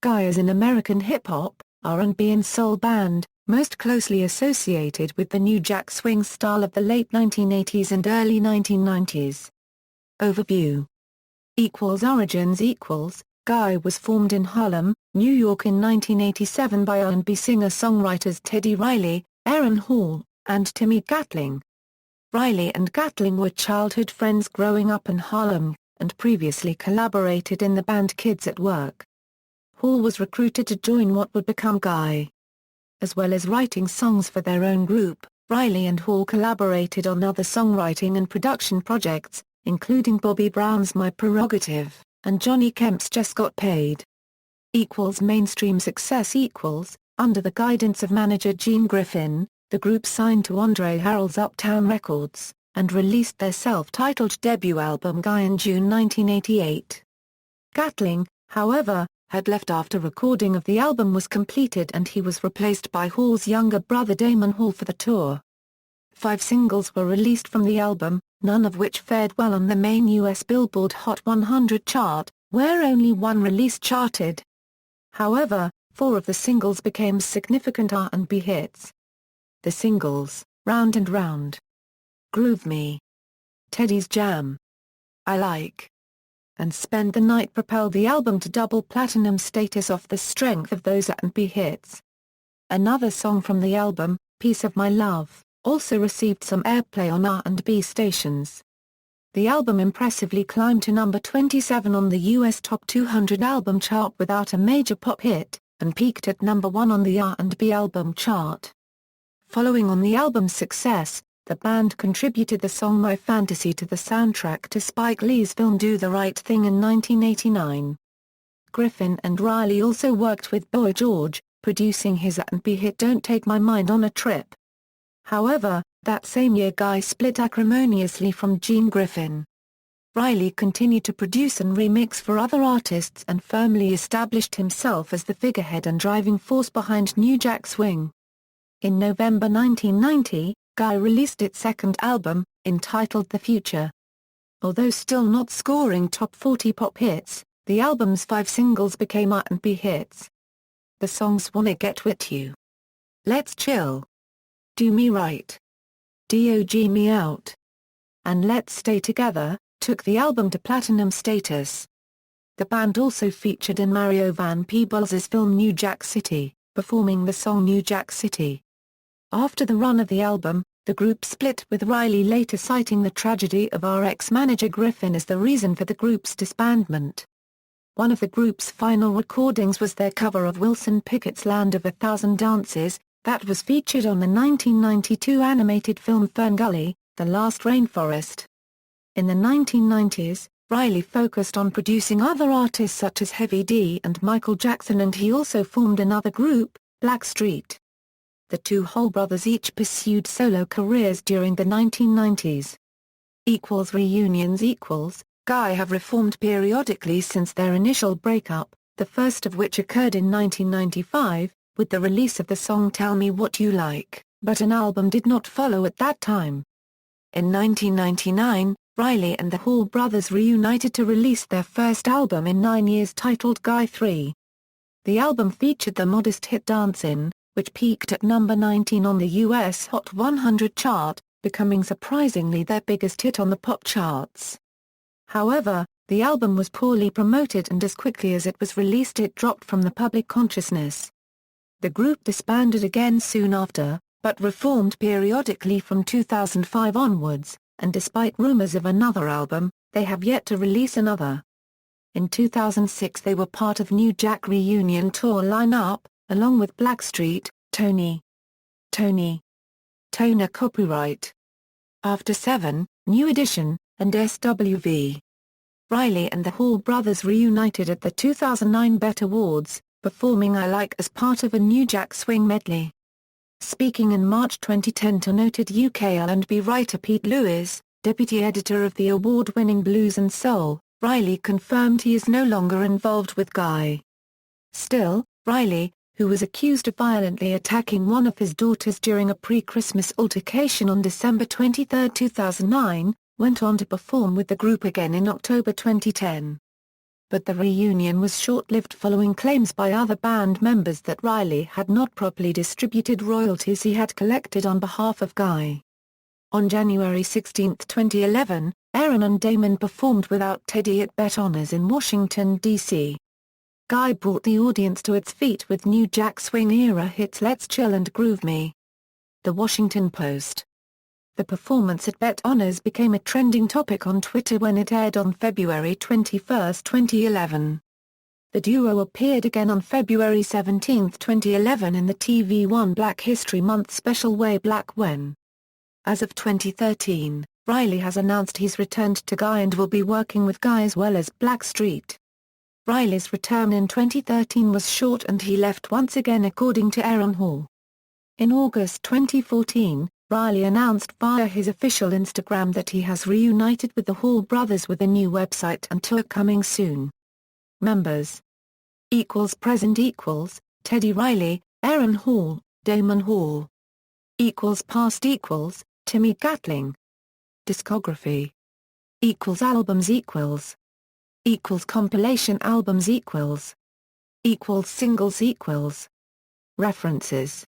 Guy is an American hip-hop, R&B and soul band, most closely associated with the New Jack Swing style of the late 1980s and early 1990s. Overview. Origins. Guy was formed in Harlem, New York in 1987 by R&B singer-songwriters Teddy Riley, Aaron Hall, and Timmy Gatling. Riley and Gatling were childhood friends growing up in Harlem, and previously collaborated in the band Kids at Work. Hall was recruited to join what would become Guy. As well as writing songs for their own group, Riley and Hall collaborated on other songwriting and production projects, including Bobby Brown's My Prerogative, and Johnny Kemp's Just Got Paid. Mainstream success. Under the guidance of manager Gene Griffin, the group signed to Andre Harrell's Uptown Records, and released their self-titled debut album Guy in June 1988. Gatling, however, had left after recording of the album was completed and he was replaced by Hall's younger brother Damon Hall for the tour. 5 singles were released from the album, none of which fared well on the main U.S. Billboard Hot 100 chart, where only one release charted. However, 4 of the singles became significant R&B hits. The singles, Round and Round, Groove Me, Teddy's Jam, I Like, and Spend the Night propelled the album to double platinum status off the strength of those R&B hits. Another song from the album, Piece of My Love, also received some airplay on R&B stations. The album impressively climbed to number 27 on the US Top 200 album chart without a major pop hit, and peaked at number 1 on the R&B album chart. Following on the album's success, the band contributed the song My Fantasy to the soundtrack to Spike Lee's film Do the Right Thing in 1989. Griffin and Riley also worked with Boy George, producing his R&B hit Don't Take My Mind on a Trip. However, that same year Guy split acrimoniously from Gene Griffin. Riley continued to produce and remix for other artists and firmly established himself as the figurehead and driving force behind New Jack Swing. In November 1990, Guy released its second album, entitled The Future. Although still not scoring top 40 pop hits, the album's 5 singles became R&B hits. The songs Wanna Get With You, Let's Chill, Do Me Right, Dog Me Out, and Let's Stay Together, took the album to platinum status. The band also featured in Mario Van Peebles' film New Jack City, performing the song New Jack City. After the run of the album, the group split with Riley later citing the tragedy of ex-manager Griffin as the reason for the group's disbandment. One of the group's final recordings was their cover of Wilson Pickett's Land of a Thousand Dances, that was featured on the 1992 animated film Ferngully, The Last Rainforest. In the 1990s, Riley focused on producing other artists such as Heavy D and Michael Jackson, and he also formed another group, Blackstreet. The two Hall brothers each pursued solo careers during the 1990s. Reunions. Guy have reformed periodically since their initial breakup, the first of which occurred in 1995, with the release of the song Tell Me What You Like, but an album did not follow at that time. In 1999, Riley and the Hall brothers reunited to release their first album in 9 years titled Guy 3. The album featured the modest hit Dancin', which peaked at number 19 on the US Hot 100 chart, becoming surprisingly their biggest hit on the pop charts. However, the album was poorly promoted and as quickly as it was released it dropped from the public consciousness. The group disbanded again soon after, but reformed periodically from 2005 onwards, and despite rumors of another album, they have yet to release another. In 2006 they were part of New Jack Reunion tour lineup, along with Blackstreet, Tony, Toner Copyright, After 7, New Edition, and SWV. Riley and the Hall brothers reunited at the 2009 BET Awards, performing I Like as part of a New Jack Swing medley. Speaking in March 2010 to noted UK R&B writer Pete Lewis, deputy editor of the award-winning Blues and Soul, Riley confirmed he is no longer involved with Guy. Still, Riley, who was accused of violently attacking one of his daughters during a pre-Christmas altercation on December 23, 2009, went on to perform with the group again in October 2010. but the reunion was short-lived following claims by other band members that Riley had not properly distributed royalties he had collected on behalf of Guy. On January 16, 2011, Aaron and Damon performed without Teddy at Bet Honors in Washington, D.C. Guy brought the audience to its feet with new Jack Swing-era hits Let's Chill and Groove Me. The Washington Post. The performance at Bet Honors became a trending topic on Twitter when it aired on February 21, 2011. The duo appeared again on February 17, 2011 in the TV One Black History Month special Way Black When. As of 2013, Riley has announced he's returned to Guy and will be working with Guy as well as Blackstreet. Riley's return in 2013 was short and he left once again according to Aaron Hall. In August 2014, Riley announced via his official Instagram that he has reunited with the Hall brothers with a new website and tour coming soon. Members =present =, Teddy Riley, Aaron Hall, Damon Hall. =past =, Timmy Gatling. Discography =albums =, compilation albums =, singles =. References